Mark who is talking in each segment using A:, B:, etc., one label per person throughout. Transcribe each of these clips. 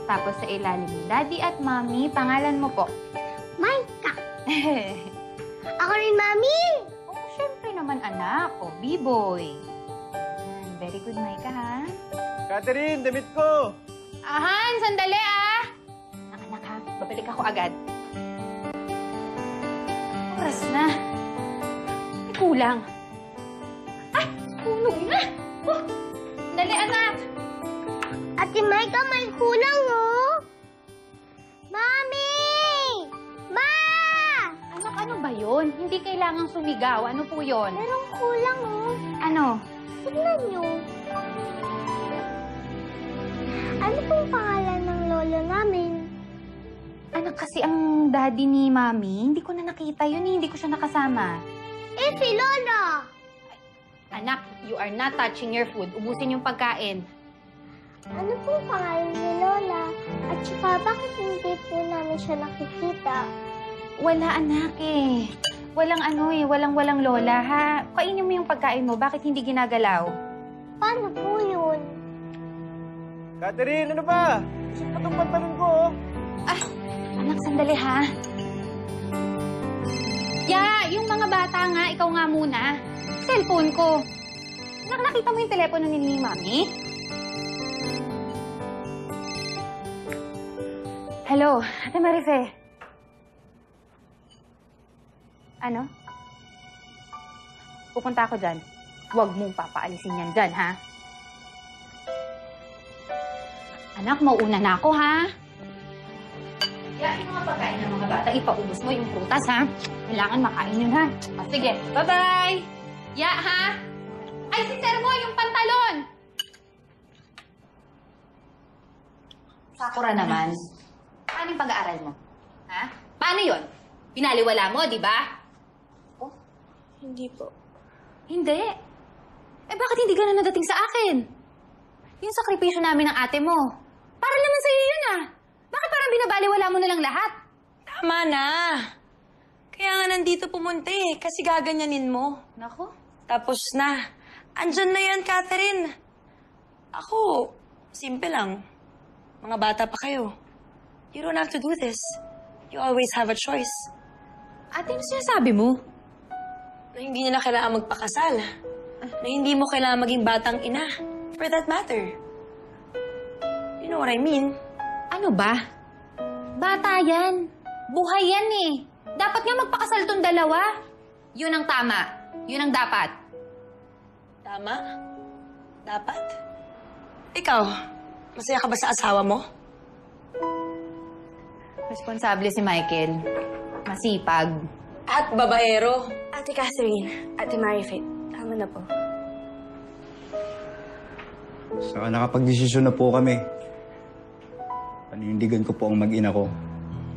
A: Tapos sa ilalim ni Daddy at Mommy, pangalan mo po.
B: Maika. Ako rin, Mami.
A: Oh, syempre naman anak. Oh, B-boy. Very good, Maika, ha?
C: Catherine, damit ko!
A: Ahan, sandali, ah! Anak, ha? Babalik ako agad. Oras na. May kulang. Ay, tulog na! Oh, dali, anak!
B: Ate Maika, may kulang, oh. Mami! Ma!
A: Anak, ano ba yun? Hindi kailangang sumigaw. Ano po yun?
B: Merong kulang, oh.
A: Ano?
B: Tignan niyo. Ano pong pangalan ng lolo namin?
A: Anak, kasi ang daddy ni Mami, hindi ko na nakita yun, hindi ko siya nakasama.
B: Eh, si Lola!
A: Anak, you are not touching your food. Ubusin yung pagkain.
B: Ano pong pangalan ni Lola? At saka, bakit hindi po namin siya nakikita?
A: Wala, anak, eh. Walang lola, ha? Kainin mo yung pagkain mo. Bakit hindi ginagalaw?
B: Paano po yun?
C: Catherine, ano ba? Isip pa itong pantalon ko, oh.
A: Ah, anak, sandali, ha? Yung mga bata nga, ikaw nga muna. Cellphone ko. Anak, nakita mo yung telepono ni Mami? Hello, Ate Marife. Ano? Pupunta ako dyan. Huwag mong papaalisin yan dyan, ha? Anak, mauuna na ako, ha? Yung mga pagkain ng mga bata, ipaubos mo yung prutas, ha? Kailangan makain yun, ha? O, sige. Bye-bye! Ha? Ay, sister mo, yung pantalon! Sakura naman. Paano yung pag-aaral mo? Ha? Paano yun? Pinaliwala mo, di ba?
B: Hindi po.
A: Hindi. Eh, bakit hindi ka na nadating sa akin? Yung sakripisyo namin ng ate mo. Para naman sa'yo yun, ah. Bakit parang binabaliwala mo na lang lahat?
D: Tama na. Kaya nga nandito pumunta eh, kasi gaganyanin mo.
A: Naku.
D: Tapos na. Andyan na yan, Catherine. Ako, simple lang. Mga bata pa kayo. You don't have to do this. You always have a choice.
A: Ate, ano sinasabi mo?
D: Na hindi nila kailangan magpakasal. Na hindi mo kailangan maging batang ina. For that matter. You know what I mean?
A: Ano ba? Bata yan. Buhay yan eh. Dapat nga magpakasal tong dalawa. Yun ang tama. Yun ang dapat.
D: Tama? Dapat? Ikaw, masaya ka ba sa asawa mo?
A: Responsable si Michael. Masipag.
D: At babaero.
B: Ate Catherine, Ate Marife, tama na po.
C: Saka nakapag-desisyon na po kami. Panindigan ko po ang mag-ina ko.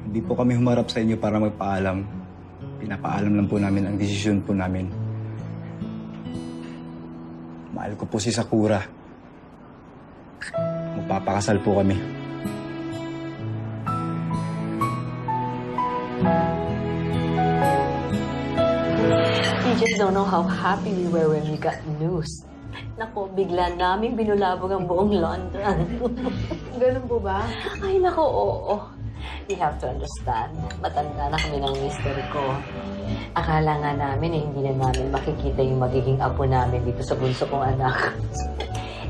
C: Hindi po kami humarap sa inyo para magpaalam. Pinapaalam lang po namin ang desisyon po namin. Mahal ko po si Sakura. Magpapakasal po kami.
E: We just don't know how happy we were when we got news. Naku, bigla namin binulabog ang buong London.
A: Ganun po ba?
E: Ay, naku, oo. You have to understand. Matanda na kami ng mister ko. Akala nga namin eh, hindi na namin makikita yung magiging apo namin dito sa bunso kong anak.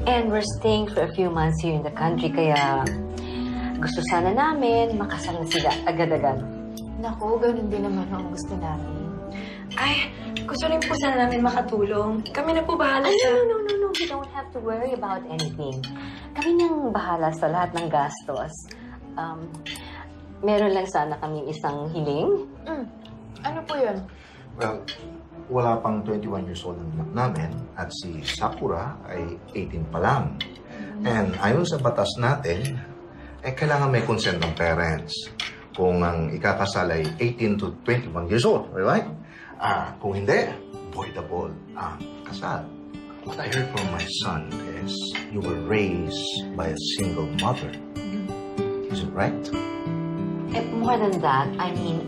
E: And we're staying for a few months here in the country, kaya gusto sana namin makasal na sila agad-agad.
A: Naku, ganun din naman ang gusto namin.
D: Ay, gusto rin po sana namin makatulong. Kami na po bahala sa...
E: No. You don't have to worry about anything. Kami nang bahala sa lahat ng gastos. Meron lang sana kami isang hiling.
A: Ano po yun?
F: Well, wala pang 21 years old ang anak namin at si Sakura ay 18 pa lang. And ayon sa batas natin, kailangan may consent ng parents. Kung ang ikakasal ay 18 to 21 years old, right? Kung hindi, voidable ang kasal. What I heard from my son is you were raised by a single mother. Is it right?
E: More than that, I mean,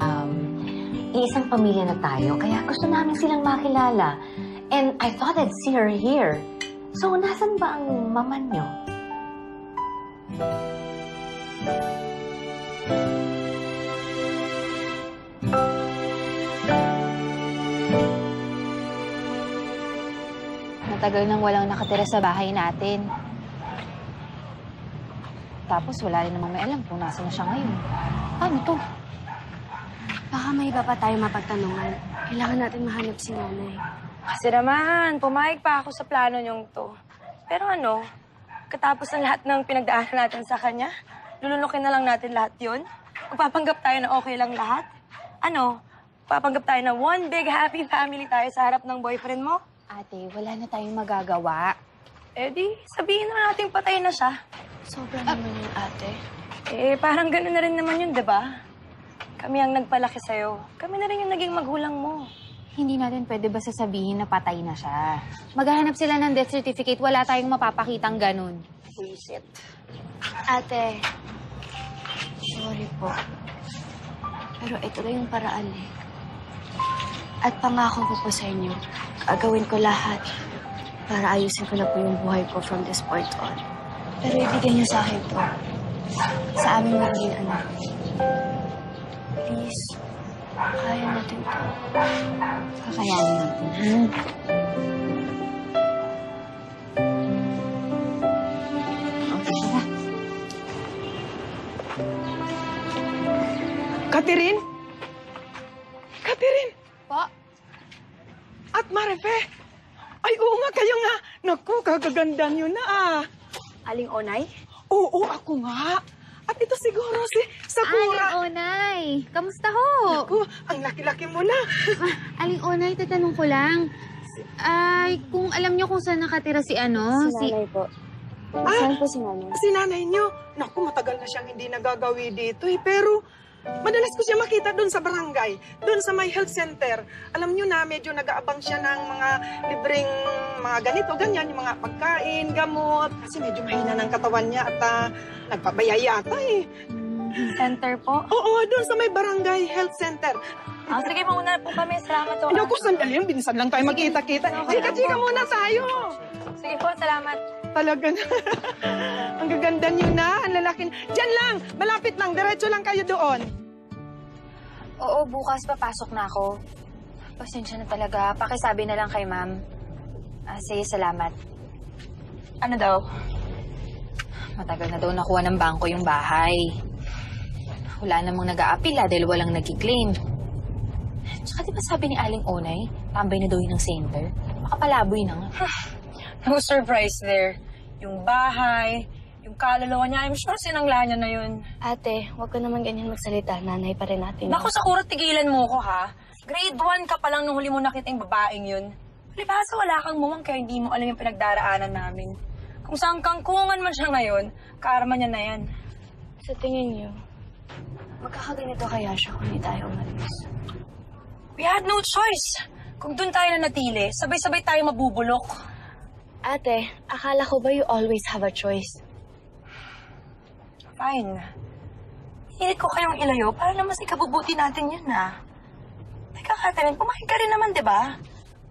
E: iisang pamilya na tayo, kaya gusto namin silang makilala. And I thought I'd see her here. So, nasan ba ang mama niyo?
A: matagal nang walang nakatira sa bahay natin. Tapos wala rin namang may alam kung nasa na siya ngayon. Paano to?
G: Baka may iba pa tayo mapagtanungan. Kailangan natin mahanap si nanay.
D: Kasi naman, pumayag pa ako sa plano niyong to. Pero ano, katapos ng lahat ng pinagdaanan natin sa kanya, lulunukin na lang natin lahat yun? Magpapanggap tayo na okay lang lahat? Ano, papanggap tayo na one big happy family tayo sa harap ng boyfriend mo?
A: Ate, wala na tayong magagawa.
D: Eh di, sabihin na natin patay na siya.
G: Sobra naman yung ate.
D: Eh, parang gano'n na rin naman yun, di ba? Kami ang nagpalaki sa'yo. Kami na rin yung naging magulang mo.
A: Hindi natin pwede ba sasabihin na patay na siya? Maghahanap sila ng death certificate, wala tayong mapapakitang ganun.
D: Buisit.
G: Ate, sorry po. Pero ito na yung paraan eh. At pangako ko po sa inyo, gagawin ko lahat para ayusin ko na po yung buhay ko from this point on. Pero ibigay niyo sa akin to. Sa aming magiging anak. Please, kaya natin to.
A: Kakayanin natin, ha? Okay, tara.
H: Catherine? Catherine?
A: Po?
H: At Marife? Ay, oo nga, kayo nga. Naku, kagaganda niyo na ah.
D: Aling Onay?
H: Oo, ako nga. At ito siguro si Sakura.
A: Aling Onay, kamusta ho?
H: Naku, ang laki-laki mo na.
A: Aling Onay, tatanong ko lang. Ay, kung alam niyo kung saan nakatira si ano?
G: Si nanay po. Saan po si nanay?
H: Si nanay niyo. Naku, matagal na siyang hindi nagagawi dito eh. Pero madalas ko siya makita doon sa barangay, doon sa may health center. Alam niyo na, medyo nag-aabang siya ng mga libreng mga ganito, ganyan, yung mga pagkain, gamot. Kasi medyo mahina ng katawan niya at nagpabaya yata eh.
D: Center po?
H: Oo, doon sa may barangay health center.
D: Sige, mauna po kami. Salamat po.
H: Naku, sandali, binsan lang tayo magkita-kita. Chika-chika muna tayo.
D: Sige po, salamat.
H: Talaga na. Ang gaganda niyo na, ang lalaki. Diyan lang, malapit lang, diretso lang kayo doon.
A: Oo, bukas papasok na ako. Pasensya na talaga. Pakisabi na lang kay ma'am. Sige, salamat.
D: Ano daw?
A: Matagal na daw nakuha ng bangko yung bahay. Wala namang nag-aapila dahil walang nag-claim. Tsaka di ba sabi ni Aling Onay, tambay na daw yun ng center? Makapalaboy na nga.
D: No surprise there. Yung bahay, yung kaluluwa niya, I'm sure sinangla niya na yun.
G: Ate, huwag ka naman ganyan magsalita. Nanay pa rin natin.
D: Naku, Sakura, tigilan mo ko, ha? Grade 1 ka pa lang nung huli mo nakita yung babaeng yun. Palibhasa wala kang muwang kaya hindi mo alam yung pinagdaraanan namin. Kung saan kangkungan man siya ngayon, karma niya na yan.
G: Sa tingin niyo, magkakaganito kaya siya kung hindi tayo umalis?
D: We had no choice. Kung doon tayo na natili, sabay-sabay tayo mabubulok.
G: Ate, akala ko ba you always have a choice?
D: Fine. Hinilit ko kayong ilayo para na mas ikabubuti natin yun, ha? Teka, Catherine, pumayag ka rin naman, di ba?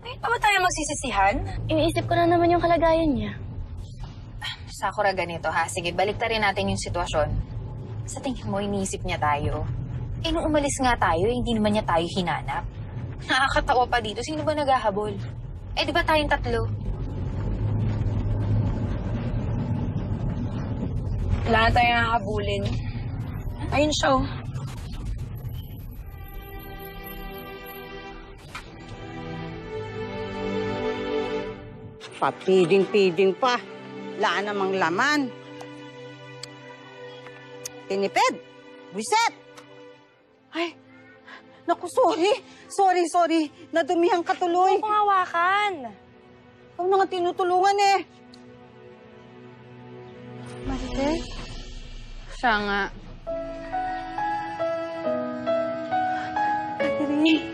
D: Ngayon pa ba tayo magsisisihan?
G: Iniisip ko na naman yung kalagayan niya.
A: Sakura, ganito ha. Sige, baliktarin natin yung sitwasyon. Sa tingin mo, iniisip niya tayo. Eh, nung umalis nga tayo, hindi naman niya tayo hinanap. Nakakatawa pa dito. Sino ba naghahabol? Eh, di ba tayong tatlo?
D: Wala na tayong hahabulin. Ayun siya, oh.
I: Papiding-piding pa. Wala namang laman. Tinipid. Buiset. Ay, naku, sorry. Sorry. Nadumihan ka tuloy.
D: Huwag kong hawakan.
I: Ikaw na nga tinutulungan eh.
A: Marife? Siya nga.
I: Catherine.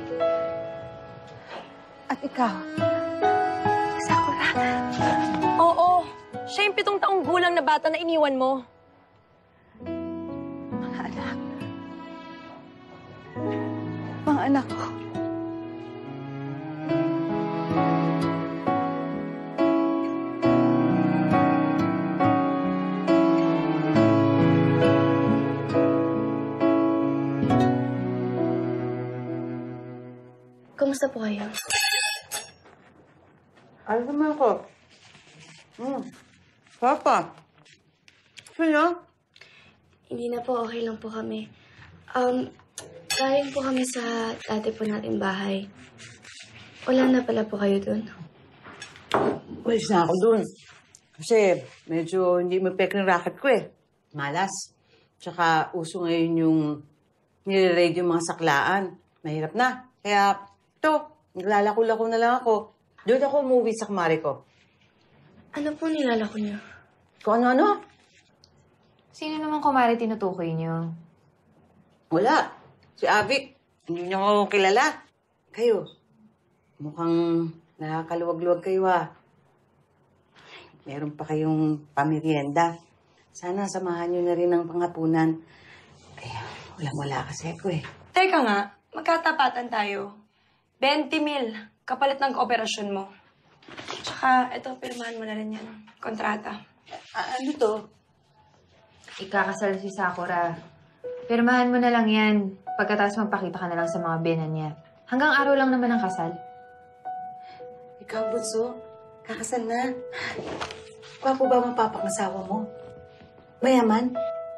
I: At ikaw?
D: Sakura. Oo. Siya yung 7 taong gulang na bata na iniwan mo.
I: Mga anak. Mga anak ko.
G: Kumusta po kayo?
I: Ano naman ko? Papa. Sino?
G: Hindi na po, okay lang po kami. Galing po kami sa dati po nating bahay. Wala na pala po kayo dun.
I: Walis na ako dun. Kasi medyo hindi mapek ng racket ko eh. Malas. Tsaka uso ngayon yung nire-raid yung mga saklaan. Mahirap na. Kaya ito, naglalako-lako na lang ako. Doon ako umuwi sa kumari ko.
G: Ano po nilalako niyo?
I: Kung ano-ano?
A: Sino naman kumari tinutukoy niyo?
I: Wala. Si Avic. Hindi niyo ako kilala. Kayo. Mukhang nakakaluwag-luwag kayo Meron pa kayong pamerienda. Sana samahan niyo na rin ang pangapunan. Ay, wala kasi ako eh.
D: Teka nga, magkatapatan tayo. 20,000 kapalit ng kooperasyon mo. Tsaka, ito, pirmahan mo na rin yan. Kontrata.
I: Ano to?
A: Ikakasal si Sakura. Pirmahan mo na lang yan. Pagkatapos magpakita ka na lang sa mga biyanan niya. Hanggang araw lang naman ang kasal.
I: Ikaw, Bunso, kakasal na. Gwapo ba mapapangasawa mo? Mayaman?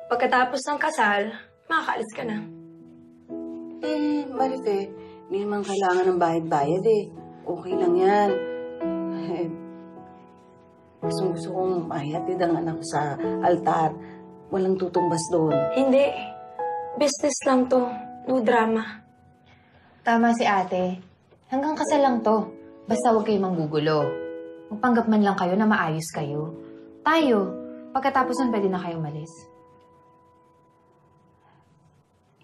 D: Pagkatapos ng kasal, makakaalis ka na.
I: Marife, hindi naman kailangan ng bayad-bayad eh. Okay lang yan. Gusto kong mahihatid ang anak ko sa altar. Walang tutumbas doon.
D: Hindi. Business lang to. No drama.
A: Tama si ate. Hanggang kasal lang to. Basta huwag kayo manggugulo. Magpanggap man lang kayo na maayos kayo. Tayo, pagkatapos nun pwede na kayo umalis.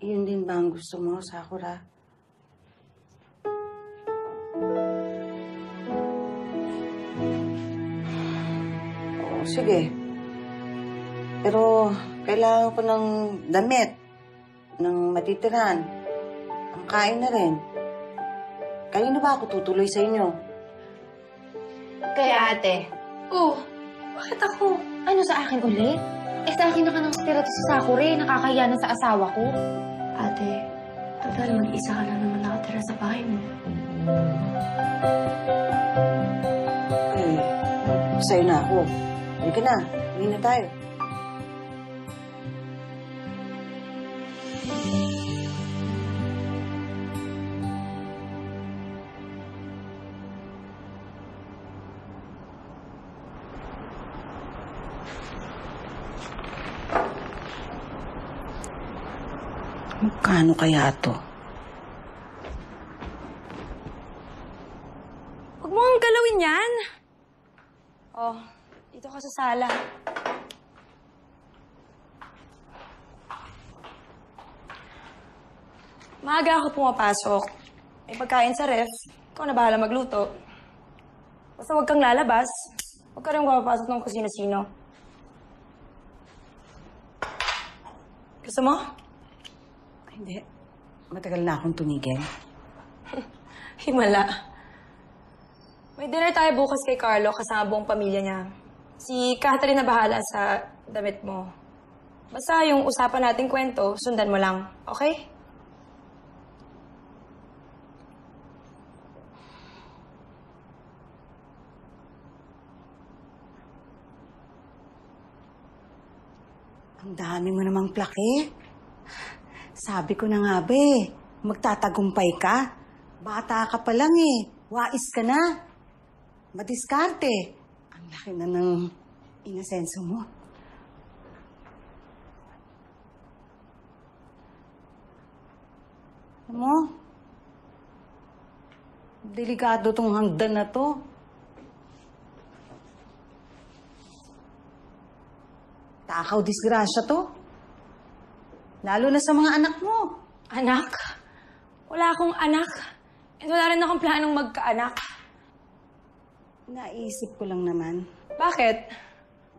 I: Iyon din ba ang gusto mo, Sakura? Oo, sige. Pero kailangan ko ng damit, ng matitiran, ang kain na rin. Kanino ba ako tutuloy sa inyo?
A: Kaya ate.
D: Bakit ako?
A: Ano sa akin ulit? Sa akin na ka nang tira to sa Sakura eh. Nakakahiya na sa asawa ko.
G: Ate, total mag-isa ka lang naman nakatira sa bahay mo.
I: Sa'yo na ako. Halika na, uwi na tayo. Magkano kaya to?
D: Huwag mo ang galawin yan. Dito ka sa sala. Maaga ako pumapasok. May pagkain sa ref. Ikaw na bahala magluto. Basta huwag kang lalabas. Huwag ka rin papapasok ng kung sino-sino. Gusto mo?
I: Hindi. Matagal na akong tumigil.
D: Himala. May dinner tayo bukas kay Carlo kasama buong pamilya niya. Si Catherine na bahala sa damit mo. Basta yung usapan nating kwento, sundan mo lang. Okay?
I: Ang dami mo namang plake. Sabi ko na nga ba eh, magtatagumpay ka. Bata ka pa lang eh. Wais ka na. Madiskarte. Ang laki na ng inasenso mo. Alam mo, delikado tong hangdan na to. Takaw disgrasya to. Lalo na sa mga anak mo.
D: Anak? Wala akong anak. At wala rin akong planong magkaanak.
I: Naisip ko lang naman.
D: Bakit?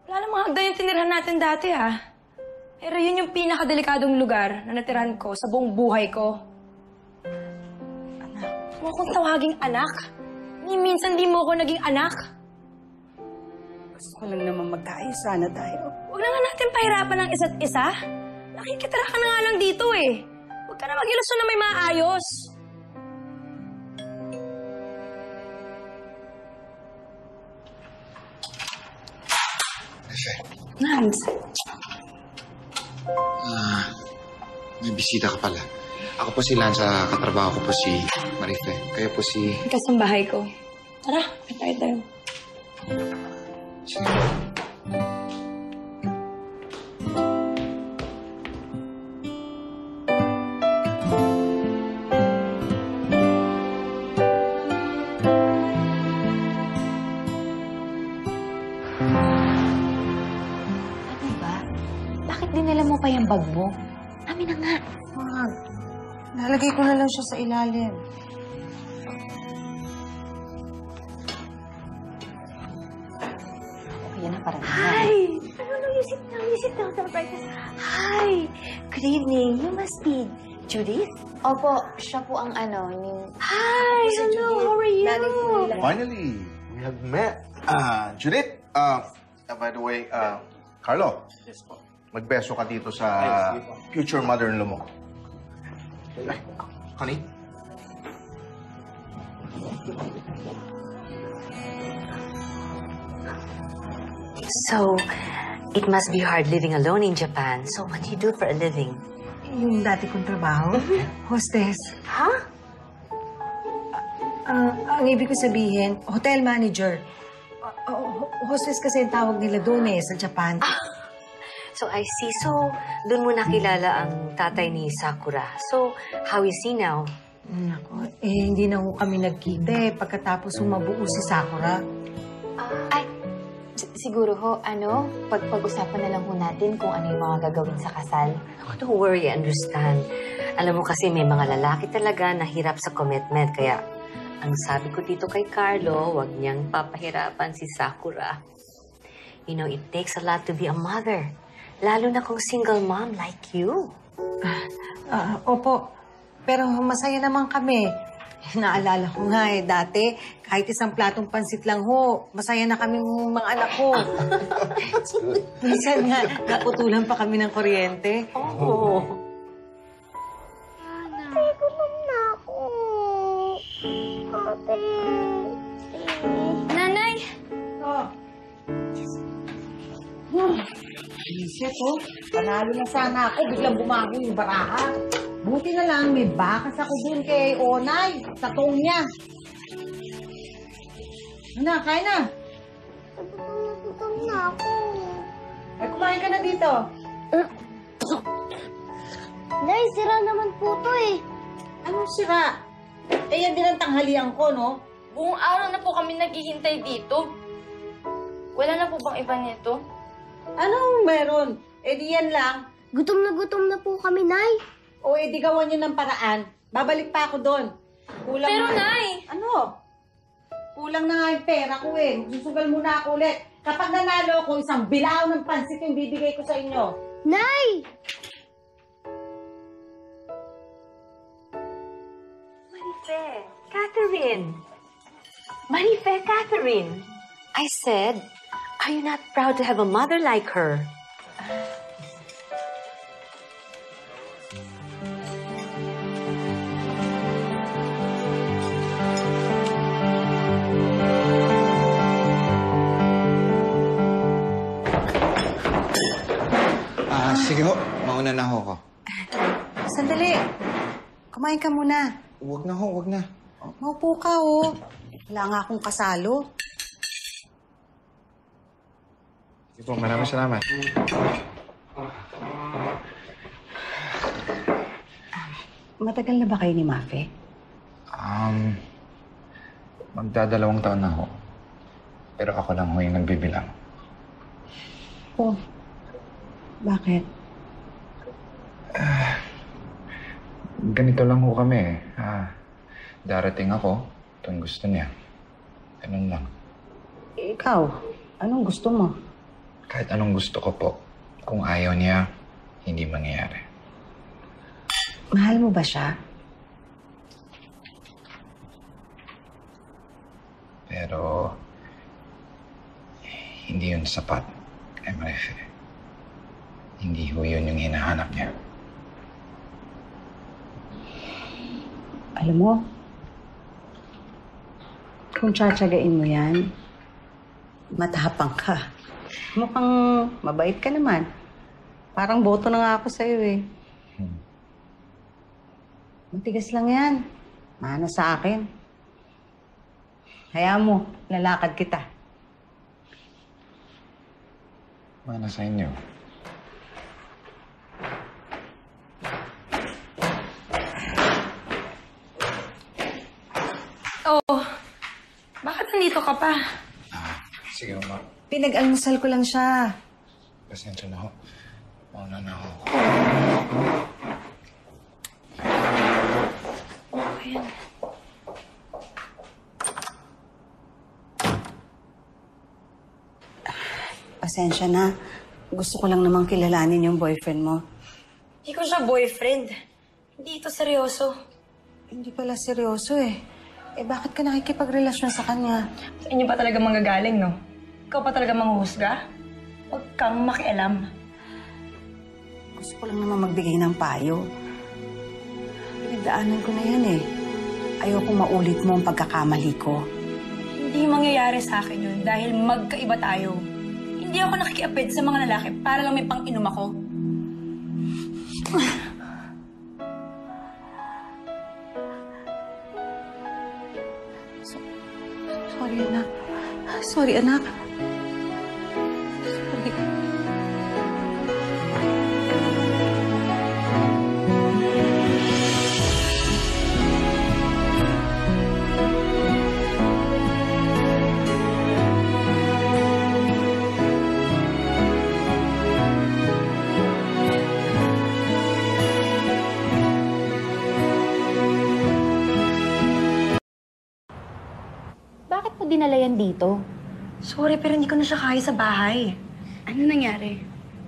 D: Wala namang hagdan yung tinirahan natin dati, ha? Pero yun yung pinakadelikadong lugar na natirahan ko sa buong buhay ko.
I: Anak.
D: Huwag mo akong tawaging anak. Ni minsan di mo ako naging anak.
I: Gusto ko lang naman magkaayos sana tayo.
D: Huwag na nga natin pahirapan ng isa't isa. Nakikitira ka na nga lang dito, eh. Huwag ka na mag-ilusyon na may maayos.
A: hands.
J: May bisita ka pala. Ako po si Lanza, katrabaho ko po si Marife. Kayo po si...
D: Kasambahay ko. Tara, tayo tayo.
J: Sige.
E: Ano ba? Bakit dinala mo pa yung bag mo? Amin na nga.
I: Wag. Nalagay ko na lang siya sa ilalim.
E: Okay na para
G: Hi! No, you sit down. You sit down. Breakfast. Hi! Good evening. You must be Judith?
E: Opo, siya po ang yung...
G: Hi! Hello, how are you?
F: Finally, we have met. Judith, by the way, Carlo. Yes po. Magbeso ka dito sa future mother-in-law mo. Ay, honey?
E: So, it must be hard living alone in Japan. So, what do you do for a living?
I: Yung dati kong trabaho, hostess.
E: Ha?
I: Ang ibig ko sabihin, hotel manager. Hostess kasi ang tawag nila doon sa Japan.
E: So, I see. So, doon mo nakilala ang tatay ni Sakura. So, how is he now?
I: Nako, hindi na ho kami nagkita pagkatapos mabuo si Sakura.
E: Ay, siguro ho, pag-usapan na lang ho natin kung ano yung mga gagawin sa kasal. Oh, don't worry, I understand. Alam mo kasi may mga lalaki talaga na hirap sa commitment. Kaya, ang sabi ko dito kay Carlo, wag niyang papahirapan si Sakura. You know, it takes a lot to be a mother. Lalo na kung single mom like you.
I: Opo, pero masaya naman kami. Naalala ko nga dati, kahit isang platong pansit lang ho, masaya na kami mga anak ko. Minsan nga, naputulan pa kami ng kuryente.
E: Oo.
B: Ate, gutom na ako. Ate.
G: Nanay!
I: Isip panalo na sana ako, biglang bumago yung baraha. Buti na lang, may bakas ako dun kay Onay, sa tong niya. Ano, kain na.
B: Gutom na ako.
I: Ay, kumain ka na dito.
B: Nay, sira naman po to
I: Anong sira? Yan din ang tanghalian ko, no?
D: Buong araw na po kami naghihintay dito. Wala na po bang iba nito?
I: Anong meron? Di yan lang.
B: Gutom na po kami, Nay.
I: O di gawan nyo ng paraan. Babalik pa ako doon. Kulang
D: Pero,
I: na.
D: Nay!
I: Ano? Kulang na nga yung pera ko Susugal muna ako ulit. Kapag nanalo ko, isang bilao ng pansit yung bibigay ko sa inyo.
B: Nay!
E: Marife, Catherine. Marife, Catherine. I said, are you not proud to have a mother like her?
J: Sige ho, mauna na ho ako.
I: Sandali. Kumain ka muna.
J: Huwag na ho, huwag na.
I: Maupo ka, Wala nga akong kasalo.
J: Sige po, maraming salamat.
I: Matagal na ba kayo ni Mafe?
J: Magdadalawang taon na ho. Pero ako lang ho yung nagbibilang.
I: Oh. Bakit?
J: Ganito lang ho kami darating ako, itong gusto niya. Ganun lang.
I: Ikaw, anong gusto mo?
J: Kahit anong gusto ko po, kung ayaw niya, hindi mangyayari.
I: Mahal mo ba siya?
J: Pero, hindi yun sapat, Marife. Hindi ho yun yung hinahanap niya.
I: Alam mo, kung tsatsagain mo yan, matapang ka. Mukhang mabait ka naman. Parang boto na nga ako sa'yo eh. Matigas lang yan. Mana sa akin. Hayaan mo, lalakad kita.
J: Mana sa inyo.
D: Oh, bakit nandito ka pa?
J: Sige, ma.
I: Pinag-almusal ko lang siya.
J: Pasensya na ho. Mauna na ho.
D: Ayan.
I: Pasensya na. Gusto ko lang namang kilalanin yung boyfriend mo.
D: Hindi ko siya boyfriend. Hindi ito seryoso.
I: Hindi pala seryoso eh. Eh bakit ka nakikipagrelasyon sa kanya?
D: Sa inyo pa talaga manggagaling, no? Ikaw pa talaga manghuhusga? Huwag kang makialam.
I: Gusto ko lang naman magbigay ng payo. Pinagdaanan ko na yan eh. Ayokong maulit mo ang pagkakamali ko.
D: Hindi mangyayari sa akin yun dahil magkaiba tayo. Hindi ako nakikiapid sa mga lalaki para lang may pang-inom ako.
I: Sorry, anak. Sorry, anak. Sorry.
A: Bakit mo dinala yan dito?
D: Sorry, pero hindi ko na siya kaya sa bahay.
G: Ano nangyari?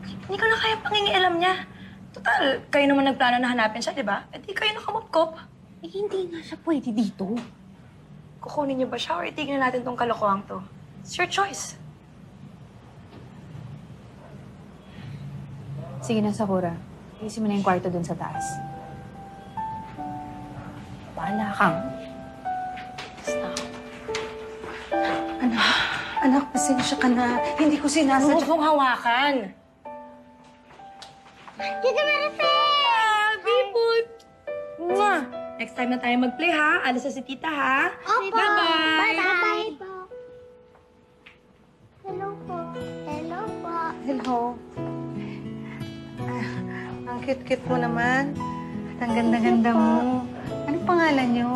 D: Hindi ko na kaya pangingialam niya. Total, kayo naman nagplano na hanapin siya, di ba? Eh di kayo nakamupkop.
A: Eh, hindi nga siya pwede dito.
D: Kukunin niyo ba siya or itignan natin tong kalokohang to? It's your choice.
A: Sige na, Sakura. Isin mo na yung kwarto dun sa taas. Bahala kang. Basta ako.
I: Anak, pasensya ka na. Hindi ko sinasadya.
D: Huwag mong hawakan.
B: Tita Marifel!
D: People! Mwah! Next time na tayo mag-play, ha? Alas na si tita, ha?
B: Opo!
D: Bye-bye!
B: Bye-bye po! Hello po! Hello po!
I: Hello. Ang cute-cute mo naman. At ang ganda-ganda mo. Anong pangalan niyo?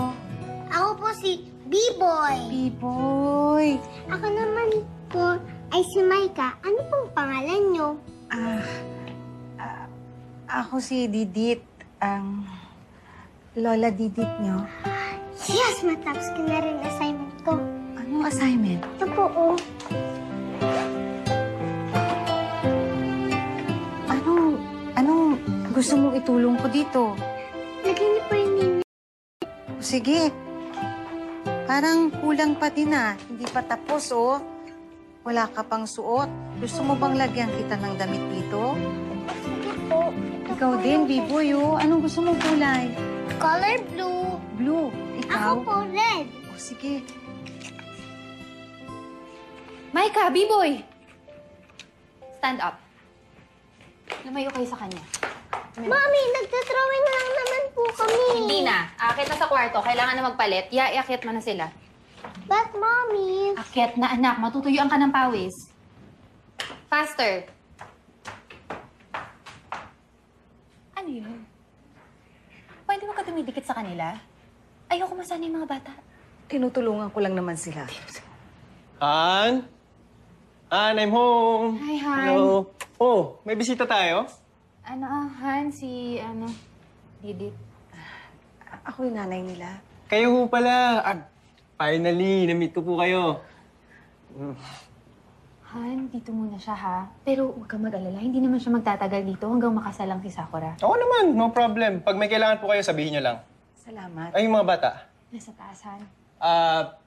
B: Ako po si B-Boy.
I: B-Boy.
B: Ako naman po ay si Maika. Ano pong pangalan niyo?
I: Ako si Didit. Ang Lola Didit niyo.
B: Yes! Matapos ko na rin assignment ko.
I: Anong assignment?
B: Ito po, oh.
I: Anong gusto mong itulong ko dito?
B: Lagyan niyo po yung name.
I: Sige. Parang kulang pa din Hindi pa tapos, oh. Wala ka pang suot. Gusto mo bang lagyan kita ng damit dito?
B: Sige po. Ito
I: Ikaw
B: po
I: din,
B: yung
I: B-Boy, oh. Anong gusto mong kulay?
B: color blue.
I: Blue. Ikaw?
B: Ako po, red.
I: Oh, sige.
A: Maika, B-Boy! Stand up. Lumayo kayo sa kanya.
B: Mami, nagtatrawing lang naman po kami.
A: Hindi na. Akit na sa kwarto. Kailangan na magpalit. Iakit mo na sila.
B: But, Mommy...
A: Akit na, anak. Matutuyuan ka ng pawis. Faster. Ano yun? Pwede mo ka tumidikit sa kanila? Ayoko masana yung mga bata.
I: Tinutulungan ko lang naman sila.
K: Han? Han, I'm home.
A: Hi, Han.
K: Hello. Oh, may bisita tayo?
A: Han, si, Didit.
I: Ako yung nanay nila.
K: Kayo ho pala. Finally, na-meet ko po kayo.
A: Han, dito muna siya, ha? Pero huwag kang mag-alala. Hindi naman siya magtatagal dito hanggang makasalang si Sakura.
K: Oo naman, no problem. Pag may kailangan po kayo, sabihin nyo lang.
I: Salamat.
K: Ay, yung mga bata.
A: Nasa taas, Han.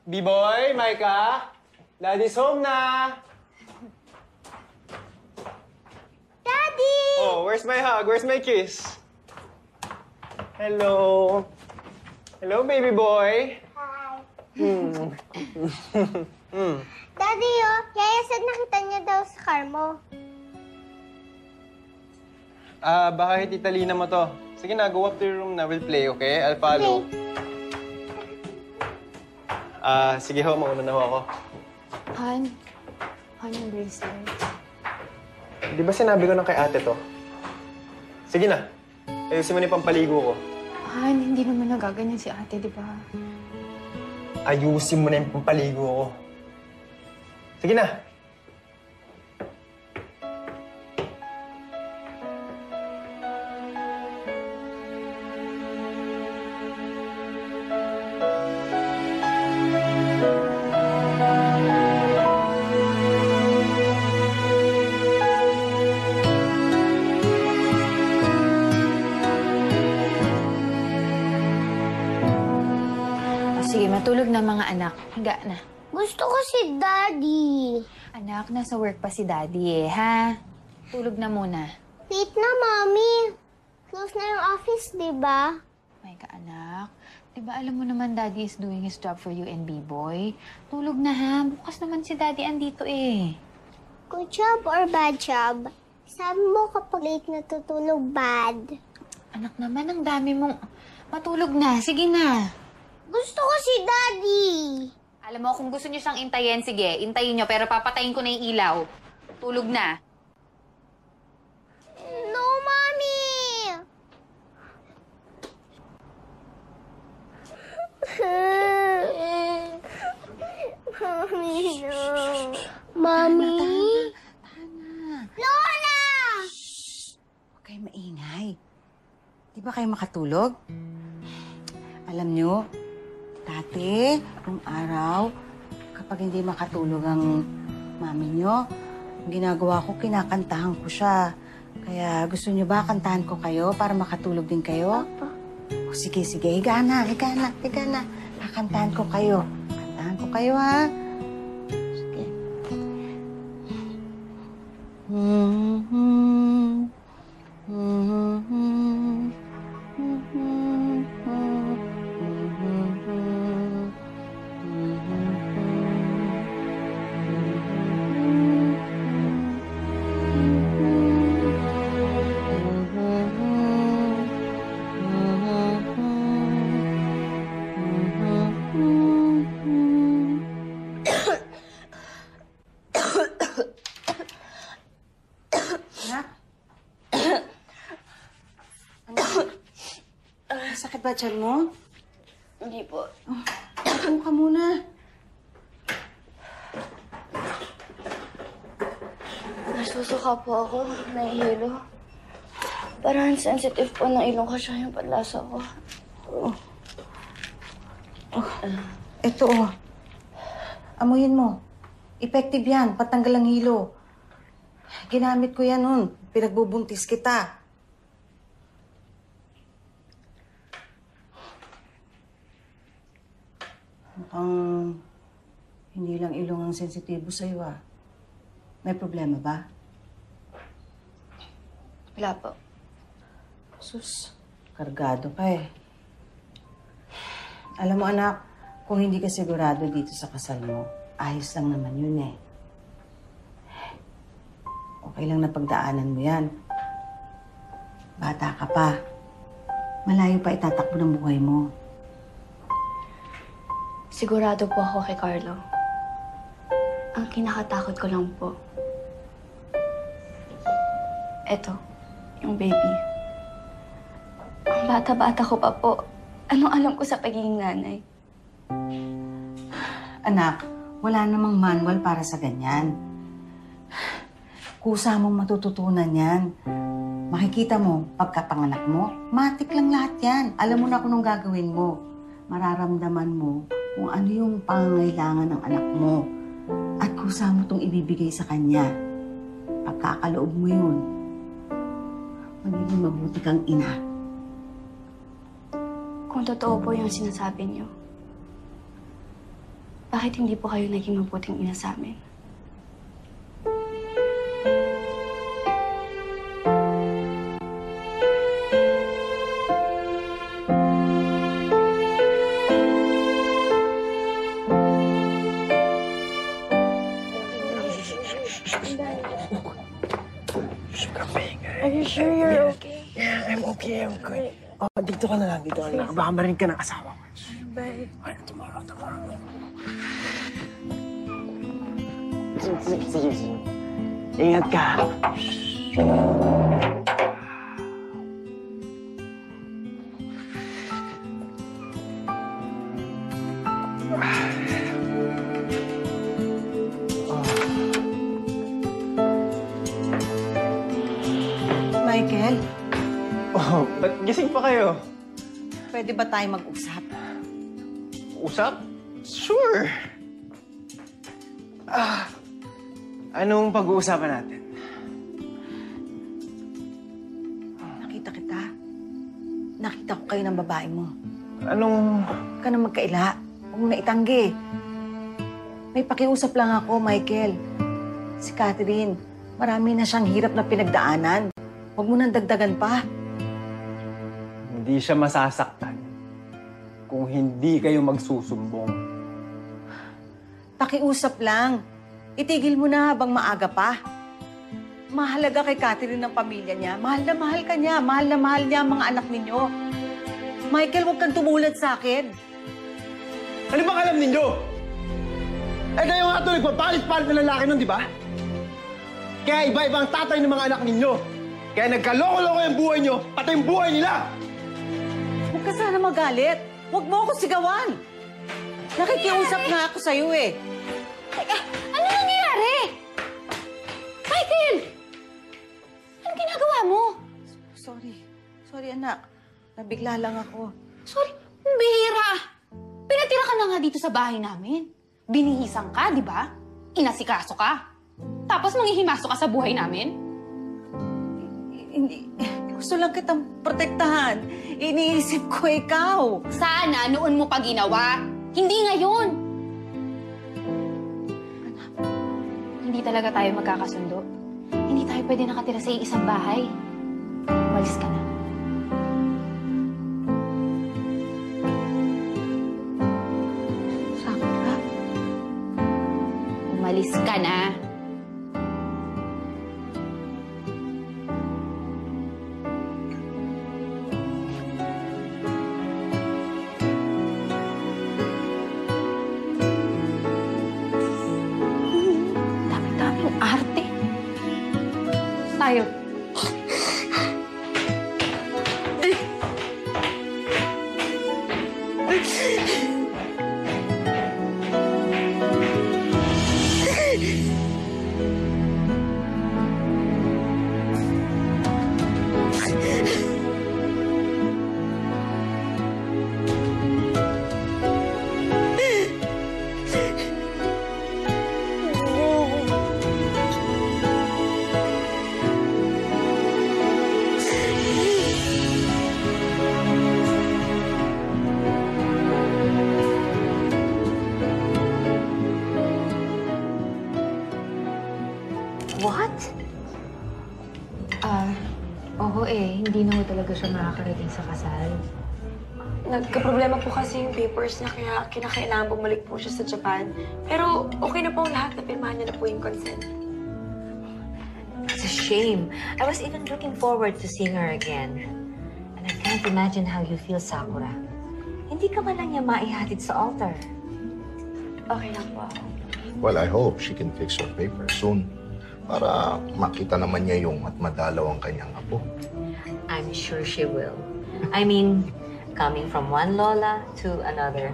K: B-Boy, Maika, Daddy's home na!
B: Daddy!
K: Oh, where's my hug? Where's my kiss? Hello. Hello, baby boy.
B: Hi. Daddy, Yaya said nakita niya daw sa car mo.
K: Baka Tita Lina mo to. Sige na, go up to your room na. We'll play, okay? I'll follow. Sige ho, mauna na ho ako.
G: Han yung bracelet.
K: Di ba sinabi ko na kay ate to? Sige na. Ayusin mo na yung pampaligo ko.
G: Han, hindi naman nagaganyan si ate, di ba?
K: Ayusin mo na yung pampaligo ko. Sige na.
A: Sige, matulog na mga anak. Higa na.
B: Gusto ko si Daddy.
A: Anak, nasa work pa si Daddy ha? Tulog na muna.
B: Late na, Mommy. Close na yung office, di ba?
A: May ka, anak. Di ba alam mo naman Daddy is doing his job for you and B-Boy? Tulog na ha? Bukas naman si Daddy andito eh.
B: Good job or bad job? Sabi mo kapag late natutulog, bad.
A: Anak naman, ang dami mong... Matulog na. Sige na.
B: Gusto ko si Daddy.
A: Alam mo, kung gusto niyo siyang intayin, sige, intayin niyo. Pero papatayin ko na yung ilaw. Tulog na.
B: No, Mommy! Mommy, no. Mommy? Lola!
I: Huwag kayo maingay. Di ba kayo makatulog? Alam nyo, dati, nung araw, kapag hindi makatulog ang mami nyo, ang ginagawa ko, kinakantahan ko siya. Kaya gusto nyo ba kantahan ko kayo para makatulog din kayo? O, sige, higa na. Kakantahan ko kayo. Kantahan ko kayo, ha? Sige. Sakit ba tiyan mo?
G: Hindi po.
I: Upo ka muna.
G: Nasusuka po ako. Nahihilo. Parang sensitive po ng ilong ko siya yung padlasa ko.
I: Ito, amuyin mo. Effective yan. Patanggal ang hilo. Ginamit ko yan nun. Pinagbubuntis kita. Mukhang hindi lang ilong ang sensitibo sa'yo, ah. May problema ba?
G: Wala po.
I: Sus, kargado ka eh. Alam mo, anak, kung hindi ka sigurado dito sa kasal mo, ayos lang naman yun eh. Okay lang na pagdaanan mo yan. Bata ka pa. Malayo pa itatakbo ng buhay mo.
G: Sigurado po ako kay Carlo. Ang kinakatakot ko lang po, eto, yung baby. Ang bata-bata ko pa po. Anong alam ko sa pagiging nanay?
I: Anak, wala namang manual para sa ganyan. Kusa mong matututunan yan. Makikita mo, pagkapanganak mo, matik lang lahat yan. Alam mo na kung anong gagawin mo. Mararamdaman mo kung ano yung pangangailangan ng anak mo. At kusa mo itong ibibigay sa kanya. Pagkakaloob mo yun, magiging mabuti kang ina.
G: Kung totoo po yung sinasabi niyo, bakit hindi po kayo naging mabuting ina sa amin? Are you sure you're okay?
K: Yeah, I'm okay. I'm good. Oh, dito ka na lang. Dito ka na lang. Baka marinig ka ng asawa ko.
G: Bye.
K: Ay, tomorrow. Sige. Ingat ka.
I: Michael,
K: Oh, ba't gising pa kayo?
I: pwede ba tayo mag-usap?
K: Usap? Sure. Anong pag-uusapan natin?
I: Nakita kita. Nakita ko kayo ng babae mo.
K: Anong...
I: Huwag ka na magkaila. Huwag mo na itanggi. May pakiusap lang ako, Michael. Si Catherine, marami na siyang hirap na pinagdaanan. Huwag mo nang dagdagan pa.
K: Hindi siya masasaktan kung hindi kayo magsusumbong.
I: Pakiusap lang. Itigil mo na habang maaga pa. Mahalaga kay Catherine ng pamilya niya. Mahal na mahal ka niya. Mahal na mahal niya ang mga anak ninyo. Michael, huwag kang tumulad sa akin.
K: Ano bang alam ninyo? Eh kayo nga ito, nagpapalit-palit na lalaki nun, di ba? Kaya iba-iba ang tatay ng mga anak ninyo. Kaya nagkaloko-loko yung buhay nyo, pati yung buhay nila!
I: Huwag ka sana magalit. Huwag mo ako sigawan. Nakikiusap nga ako sa'yo eh.
A: Teka, ano nangyayari? Michael! Anong ginagawa mo?
I: Sorry anak. Nabigla lang ako.
A: Sorry, bihira. Pinatira ka na nga dito sa bahay namin. Binihisan ka, di ba? Inasikaso ka. Tapos manghihimaso ka sa buhay namin?
I: Hindi. Gusto lang kitang protektahan. Iniisip ko ikaw.
A: Sana noon mo pa ginawa. Hindi ngayon. Anak, hindi talaga tayo magkakasundo. Hindi tayo pwede nakatira sa isang bahay. Umalis ka na.
I: Sakura?
A: Umalis ka na. Dami-daming arte. Tayo.
E: What?
A: Oo hindi na talaga siya makakarating sa kasal.
D: Nagka-problema po kasi yung papers niya, kaya kinakailangan bumalik po siya sa Japan. Pero okay na po ang lahat, napirmahan niya na po yung consent.
E: It's a shame. I was even looking forward to seeing her again. And I can't imagine how you feel, Sakura. Hindi ka ba lang niya maihatid sa altar?
D: Okay lang po ako.
F: Well, I hope she can fix her paper soon para makita naman niya yung at madalaw ang kanyang apo.
E: I'm sure she will. I mean, coming from one Lola to another.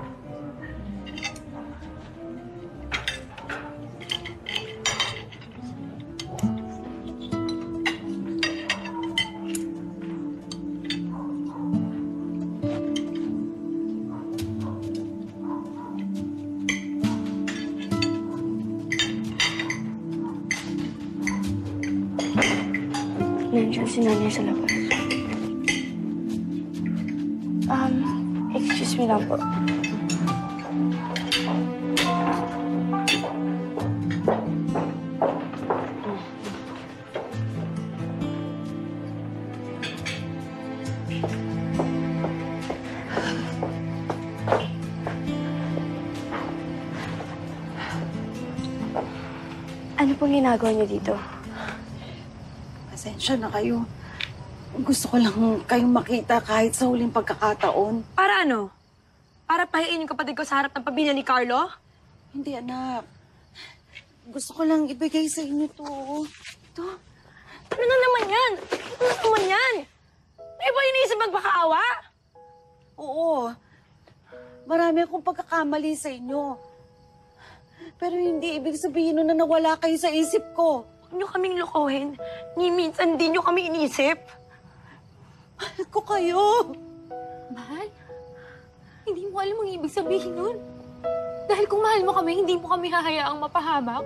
G: Nandiyan si nanay sa labas. Excuse me lang po. Ano pong ginagawa niyo dito?
I: Pasensya na kayo. Gusto ko lang kayong makita kahit sa huling pagkakataon.
D: Para ano? Para pahiin yung kapatid ko sa harap ng pamilya ni Carlo?
I: Hindi, anak. Gusto ko lang ibigay sa inyo to. Ito.
D: Ano na naman yan? Ano na naman yan? May ba iniisip magpakaawa?
I: Oo. Marami akong pagkakamali sa inyo. Pero hindi ibig sabihin nun na nawala kayo sa isip ko.
D: Huwag niyo kaming lokohin. Ni minsan di niyo kami inisip.
I: Mahal ko kayo.
A: Mahal? Hindi mo alam ang ibig sabihin nun. Dahil kung mahal mo kami, hindi mo kami hahayaang mapahamak.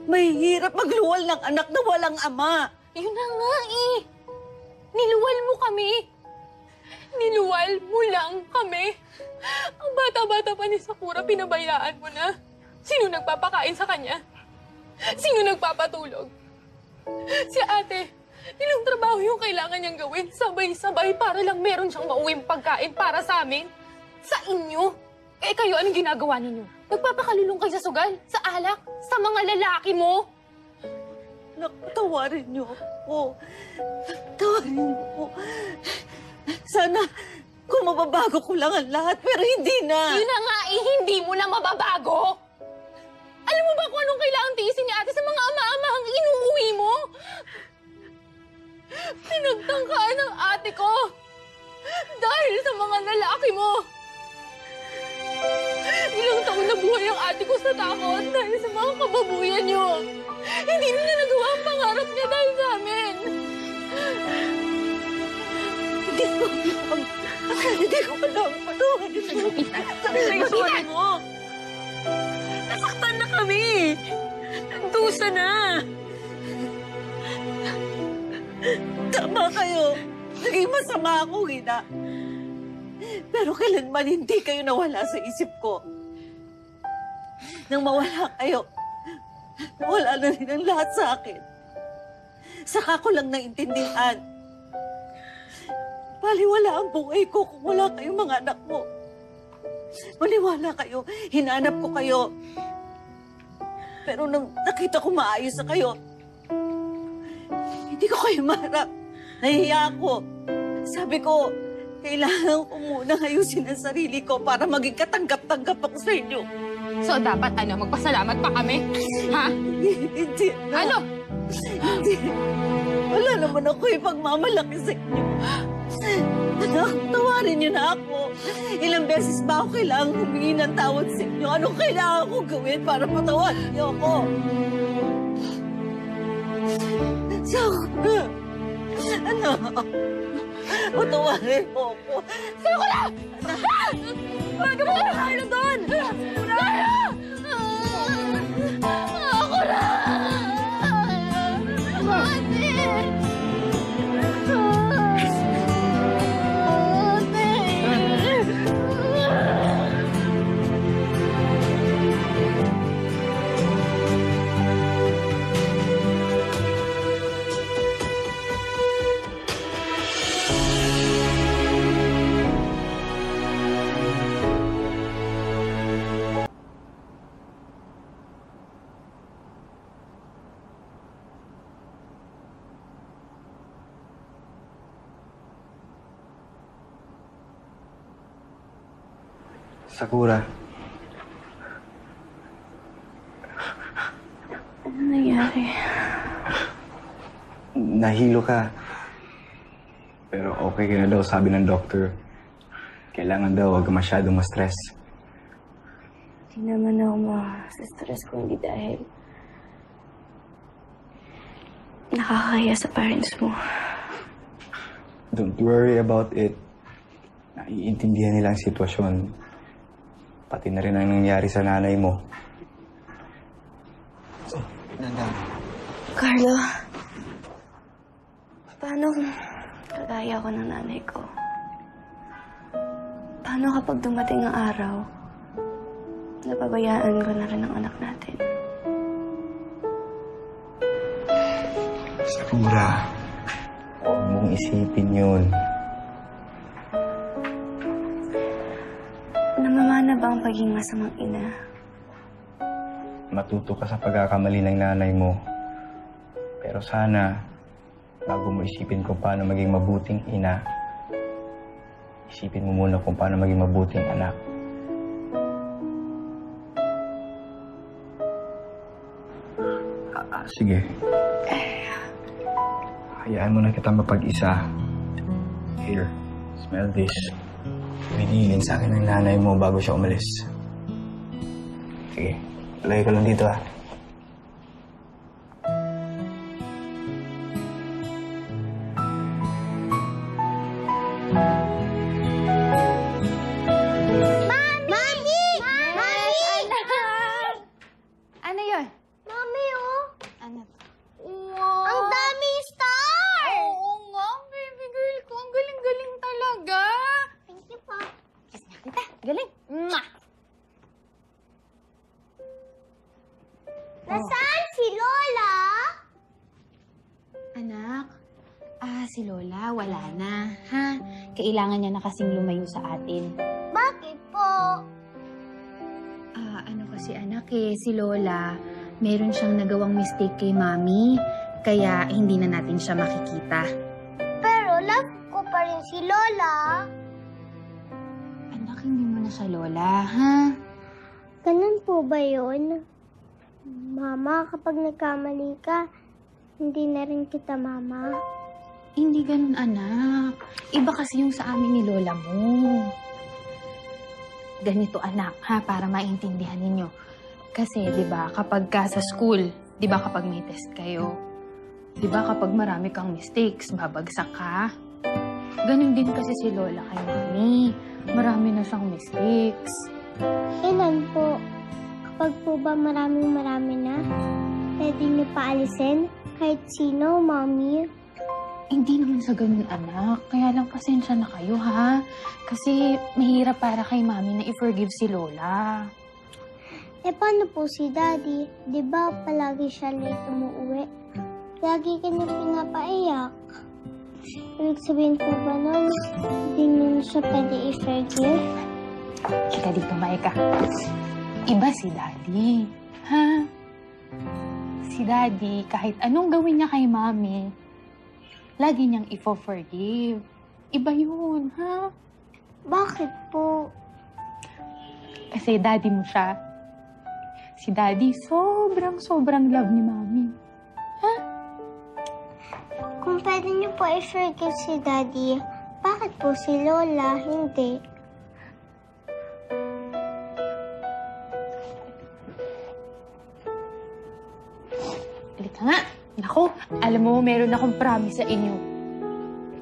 I: Mahirap magluwal ng anak na walang ama.
A: Yun na nga eh. Niluwal mo kami. Niluwal mo lang kami. Ang bata-bata pa ni Sakura, pinabayaan mo na. Sino nagpapakain sa kanya? Sino nagpapatulog? Si ate. Ilang trabaho yung kailangan niyang gawin. Sabay-sabay para lang meron siyang mauwing pagkain para sa amin. Sa inyo. Eh kayo, anong ginagawa ninyo? Nagpapakalulong kayo sa sugal, sa alak, sa mga lalaki mo.
I: Tawarin niyo ako. Tawarin niyo ako. Sana kung mababago ko lang ang lahat, pero hindi na.
A: Yun na nga eh, hindi mo na mababago. Alam mo ba kung anong kailangang tiisin ni ate sa mga ama-amahang inuuwi mo? Pinagtangkaan ng ate ko dahil sa mga lalaki mo. Ilang taon na buhay ang ate ko sa takot dahil sa mga kababuyan niyo. Hindi nila nagawa ang pangarap niya dahil sa amin.
I: Hindi ko alam. Hindi ko alam.
D: Sorry mo. Nasaktan na kami. Nagdusa na.
I: Tama kayo. Naging masama ako, Ina. Pero kailanman hindi kayo nawala sa isip ko. Nang mawala kayo, nawala na rin ang lahat sa akin. Saka ko lang naintindihan. Baliwala ang buhay ko kung wala kayong mga anak mo. Maniwala kayo, hinanap ko kayo. Pero nang nakita ko maayos na kayo, hindi ko kayo maharap. Nahiya ako. Sabi ko, kailangan ko muna ayusin ang sarili ko para maging katanggap-tanggap ako sa inyo.
A: So dapat magpasalamat pa kami? Ha?
I: Hindi.
A: Ano?
I: Hindi. Wala naman ako ipagmamalaki sa inyo. Anak, tawarin niyo na ako. Ilang beses ba ako kailangan humingi ng tawad sa inyo? Anong kailangan ko gawin para patawarin niyo ako? Sakura! Ano? Patawarin mo ako.
A: Sakura! Bakit mo na kayo doon? Sakura! Sakura! Ate!
C: Sakura.
G: Ano nangyari?
C: Nahilo ka. Pero okay ka na daw, sabi ng doktor. Kailangan daw, huwag ka masyadong ma-stress.
G: Hindi naman ako ma-stress ko, hindi dahil nakakaya sa parents mo.
C: Don't worry about it. Naiintindihan nila ang sitwasyon. Pati na rin ang nangyari sa nanay mo. Nanda.
G: Carlo, paano kagaya ko ng nanay ko? Paano kapag dumating ang araw, napabayaan ko na rin ang anak natin?
C: Sakura, huwag mong isipin yun.
G: Namamana ba ang pagiging masamang ina?
C: Matuto ka sa pagkakamali ng nanay mo. Pero sana, bago mo isipin kung paano maging mabuting ina, isipin mo muna kung paano maging mabuting anak. Sige. Hayaan mo na kita mapag-isa. Here, smell this. Binihilin sa akin ng nanay mo bago siya umalis. Sige, lagay ko lang dito ah.
A: Ano yun?
B: Mami, oh.
A: Ano?
B: Wow. Ang daming star!
A: Oo nga, baby girl ko. Ang galing-galing talaga.
B: Thank you po.
A: Kiss na kita. Galing. Mwah!
B: Nasaan si Lola?
A: Anak, si Lola, wala na, ha? Kailangan niya na kasing lumayo sa atin.
B: Bakit po?
A: Ano kasi anak si Lola, meron siyang nagawang mistake kay Mami, kaya hindi na natin siya makikita.
B: Pero love ko pa rin si Lola.
A: Anak, hindi mo na siya Lola, ha?
B: Ganun po ba yun? Mama, kapag nagkamali ka, hindi na rin kita mama.
A: Hindi ganun, anak. Iba kasi yung sa amin ni Lola mo. Ganito, anak, ha? Para maintindihan ninyo. Kasi, di ba, kapag ka sa school, di ba kapag may test kayo, di ba kapag marami kang mistakes, babagsak ka? Ganun din kasi si Lola kay Mami. Marami na siyang mistakes.
B: Ilan po? Kapag po ba marami na, pwede niyo paalisin? Kahit sino, Mami?
A: Hindi naman sa ganun, anak. Kaya lang pasensya na kayo, ha? Kasi mahirap para kay Mami na i-forgive si Lola.
B: Paano po si Daddy? Di ba palagi siya late umuwi? Lagi ka niya pinapaiyak. Ibig sabihin po ba nun, hindi niyo siya pwede i-forgive?
A: Chika dito, Maika. Iba si Daddy, ha? Si Daddy, kahit anong gawin niya kay Mami, lagi niyang i-forgive. Iba yun, ha?
B: Bakit po?
A: Kasi Daddy mo siya. Si Daddy, sobrang love ni Mami. Ha?
B: Kung pwede niyo po i-forgive si Daddy, bakit po si Lola hindi?
A: Halika nga. Naku, alam mo, meron akong promise sa inyo.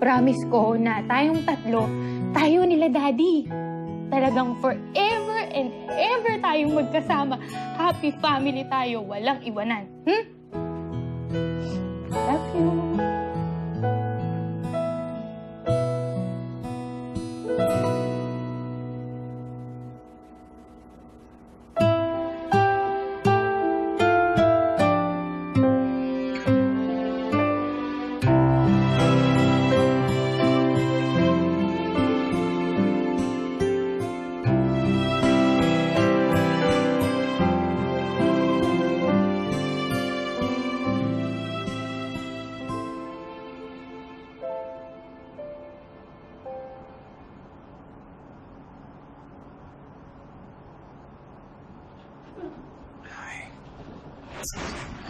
A: Promise ko na tayong tatlo, tayo nila Daddy. Talagang forever and ever tayong magkasama. Happy family tayo, walang iwanan. Love you.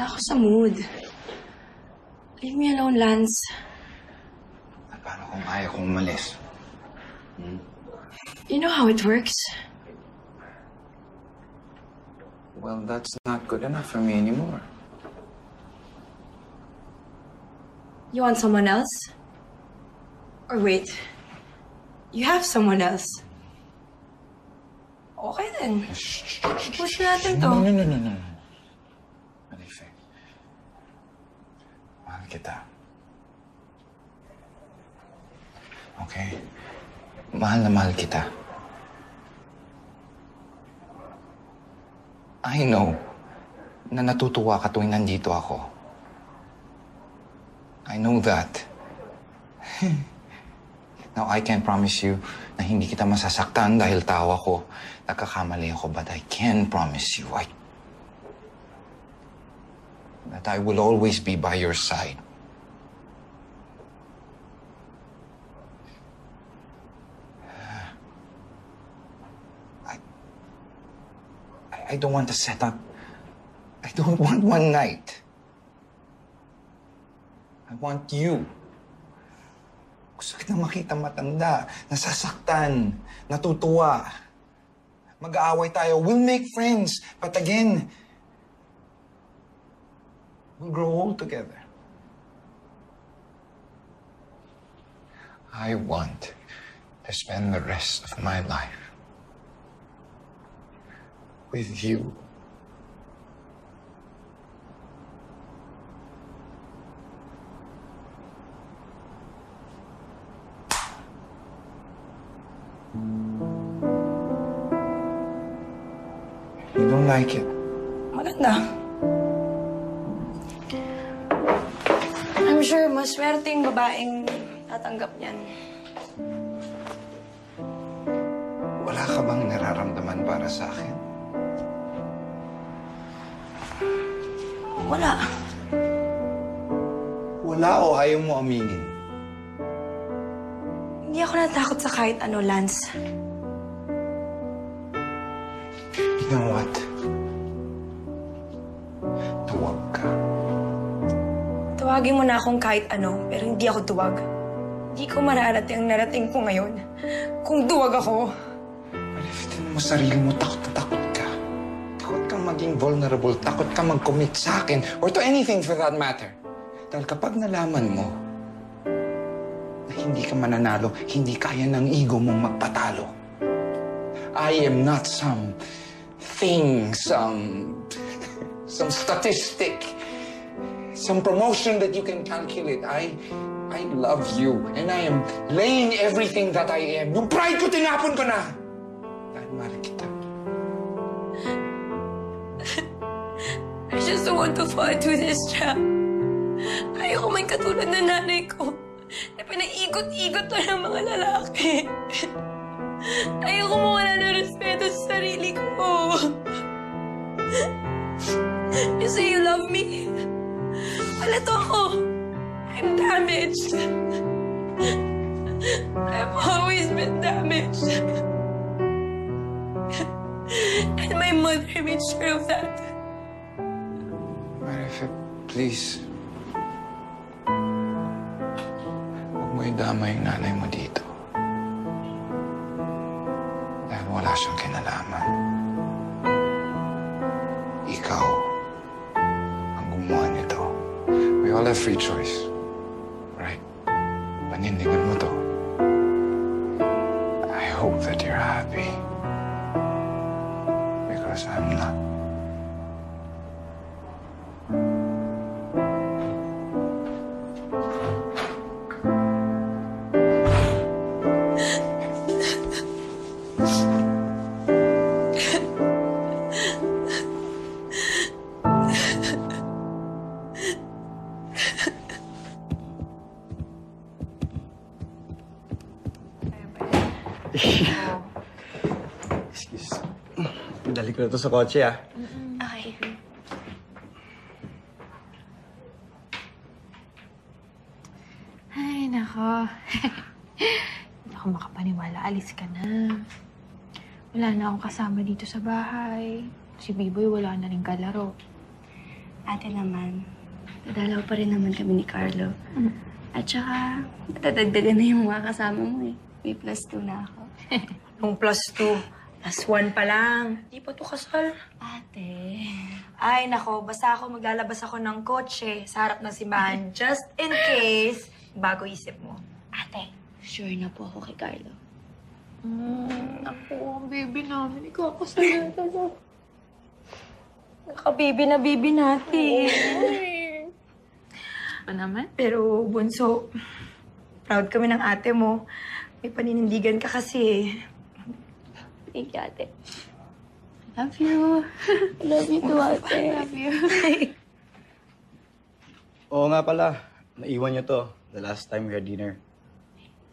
D: Wala ako sa mood. Leave me alone, Lance.
J: Paano kung ayaw kong umalis?
D: You know how it works?
J: Well, that's not good enough for me anymore.
D: You want someone else? Or wait, you have someone else? Okay then. Push natin to.
J: No. Marife. Mahal kita. Okay? Mahal na mahal kita. I know na natutuwa ka tuwing nandito ako. I know that. Now, I can't promise you na hindi kita masasaktan dahil tawa ko. Nagkakamali ako, but I can promise you that I will always be by your side. I don't want to set up. I don't want one night. I want you. Gusto kitang makita matanda, nasasaktan, natutuwa. Mag-aaway tayo. We'll make friends. But again, we'll grow old together. I want to spend the rest of my life with you. You don't like it?
D: Maganda. I'm sure maswerteng babaeng tatanggap niyan.
J: Wala ka bang nararamdaman para sa akin?
D: Wala.
J: Wala o ayaw mo aminin?
D: Hindi ako natakot sa kahit ano, Lance.
J: You know what? Tuwag ka.
D: Tawagin mo na akong kahit ano, pero hindi ako duwag. Hindi ko mararating ang narating ko ngayon. Kung duwag ako.
J: Palifitin mo sarili mo, takot na takot ka. Takot kang maging vulnerable, takot ka mag-commit sa akin, or to anything for that matter. Dahil kapag nalaman mo na hindi ka mananalo, hindi kaya ng ego mong magpatalo. I am not some thing, some statistic, some promotion that you can calculate. I love you, and I am laying everything that I am. Yung pride ko, tinapon ko na. Dahil mahal kita.
D: I just don't want to fall into this trap. Ayoko man katulad na nanay ko na pinag-igot-igot to ng mga lalaki. Ayoko mawala ng respeto sa sarili ko. You say you love me? Wala to ako. I'm damaged. I've always been damaged. And my mother made sure of that.
J: Marife, please. Huwag mo idama yung nanay mo dito. Dahil wala siyang kinalaman. Ikaw ang gumawa nito. We all have free choice. Right? Panindigan mo to. I hope that you're happy. Because I'm not.
K: Excuse. Dali ko na to sa kotse, ah.
D: Okay.
A: Ay, nako. Hindi ako makapaniwala. Alis ka na. Wala na akong kasama dito sa bahay. Si Biboy wala na rin kalaro.
G: Ate naman, dadalaw pa rin naman kami ni Carlo. At saka, matadagdagan na yung mga kasama mo eh. May +2 na ako.
D: Nung +2, +1 pa lang. Di pa to kasal.
G: Ate.
D: Ay, nako. Basta ako maglalabas ako ng kotse sa harap ng simbahan. Just in case, bago isip mo.
G: Ate, sure na po ako kay Carlo.
A: Ako, ang baby namin. Ikaw ako sa natin.
D: Naka-baby na baby natin.
A: Ano naman?
D: Pero, Bunso, proud kami ng ate mo. May paninindigan ka kasi.
G: Thank you, ate.
A: Love you.
G: I love you too, ate.
A: Love you.
K: Oo nga pala. Naiwan niyo to. The last time we had dinner.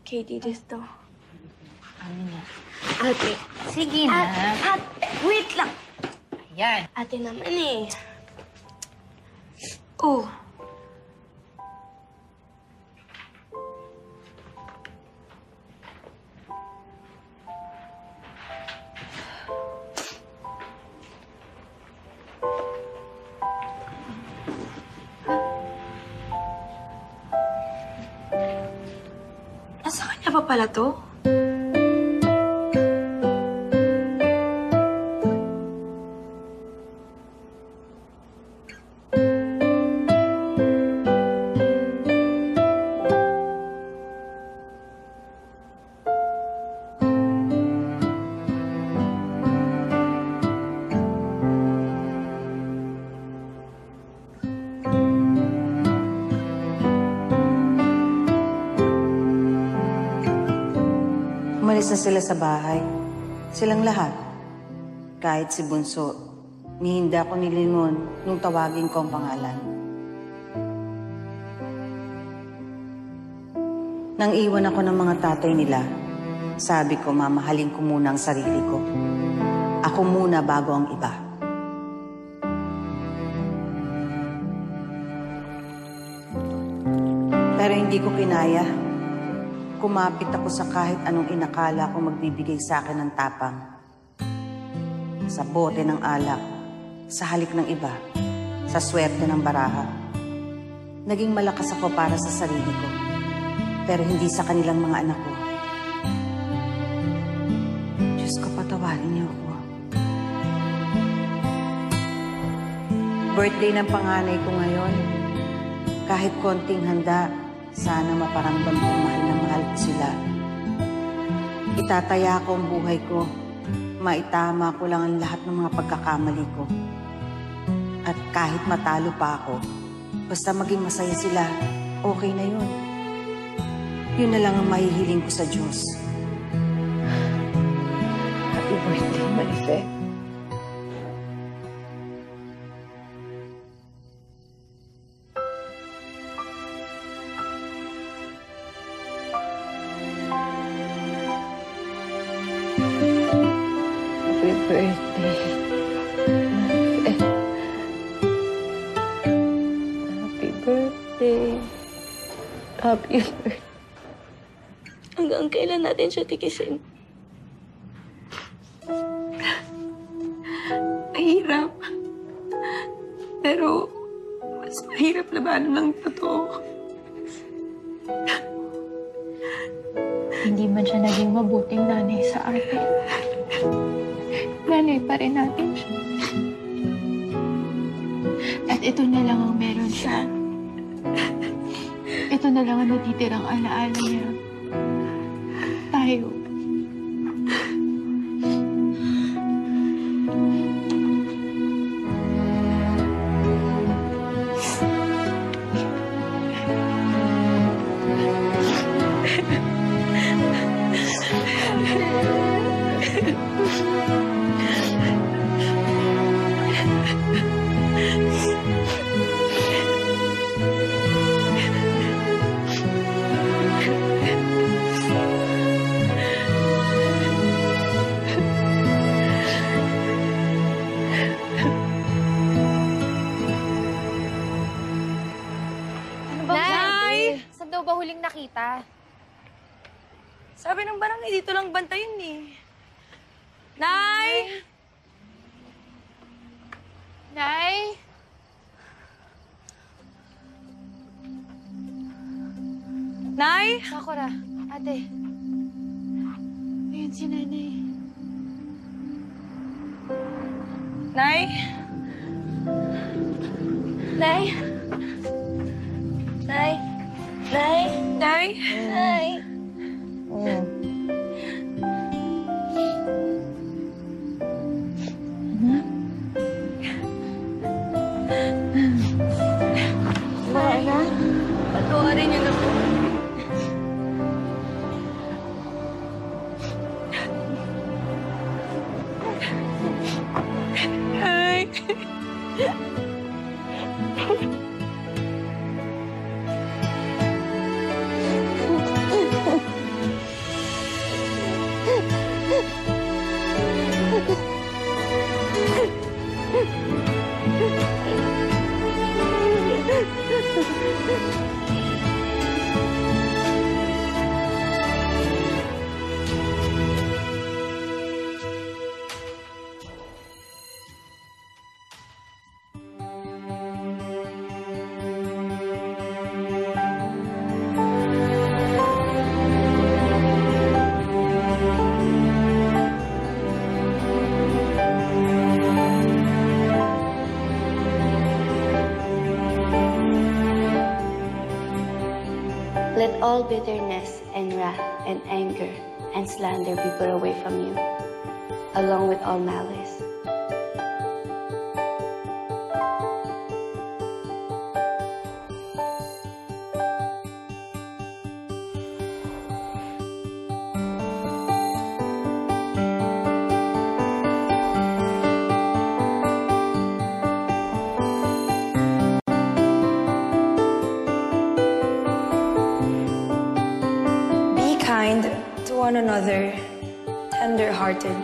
G: Katie, this to.
A: Ano na?
G: Ate.
A: Sige na.
G: Ate, wait lang.
A: Ayan.
G: Ate naman eh. Oh.
D: niya pa pala to?
I: Umalis na sila sa bahay. Silang lahat. Kahit si Bunso, ni hindi ako nilingon nung tawagin ko ang pangalan. Nang iwan ako ng mga tatay nila, sabi ko mamahalin ko muna ang sarili ko. Ako muna bago ang iba. Pero hindi ko kinaya. Kumapit ako sa kahit anong inakala ko magbibigay sa akin ng tapang. Sa bote ng alak, sa halik ng iba, sa swerte ng baraha. Naging malakas ako para sa sarili ko, pero hindi sa kanilang mga anak ko. Diyos ko, patawarin niyo ako. Birthday ng panganay ko ngayon. Kahit konting handa, sana maparamdam kong mahal na mahal ko sila. Itataya ko ang buhay ko. Maitama ko lang ang lahat ng mga pagkakamali ko. At kahit matalo pa ako, basta maging masaya sila, okay na yun. Yun na lang ang mahihiling ko sa Diyos.
D: Happy birthday, Marife. Happy birthday. Happy birthday. Happy birthday. Hanggang kailan natin siya tikisin? Mahirap. Pero mas mahirap labanan ng totoo.
G: Hindi man siya naging mabuting nanay sa atin. Nanay pa rin natin siya. At ito na lang ang meron siya. Ito na lang ang natitirang alaala niya. Tayo.
A: Saan daw ba huling nakita?
D: Sabi ng barangay, dito lang banta yun eh. Nay!
A: Nay?
D: Nay?
A: Sakura, ate. Ayun si nanay.
D: Nay? Nay? Nay? Nay? Nay? Nay? Patawarin niyo na po. Ay.
G: bitterness and wrath and anger and slander be put away from you, along with all malice.
D: Kind to one another, tender-hearted.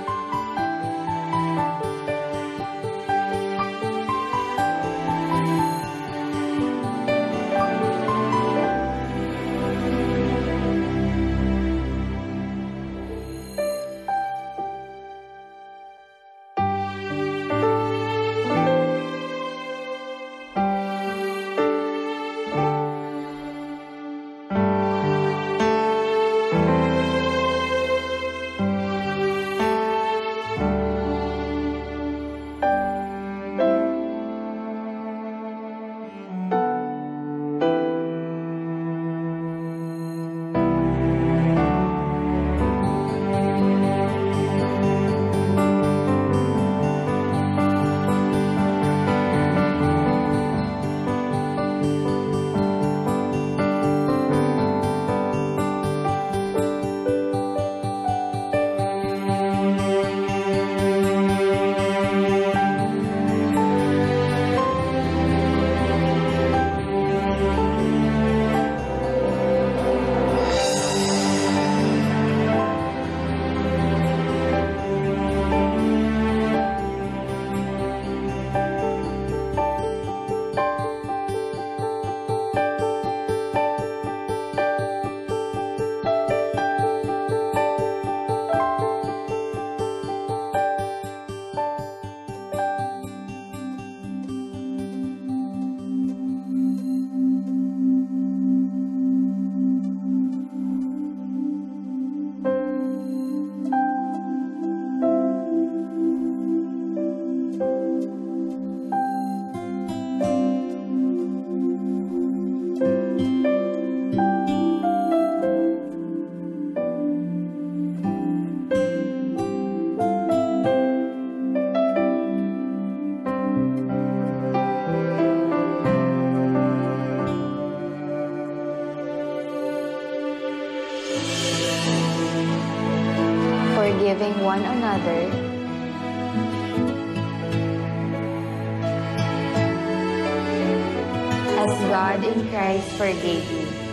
G: Forgiving one another, as God in Christ forgave you.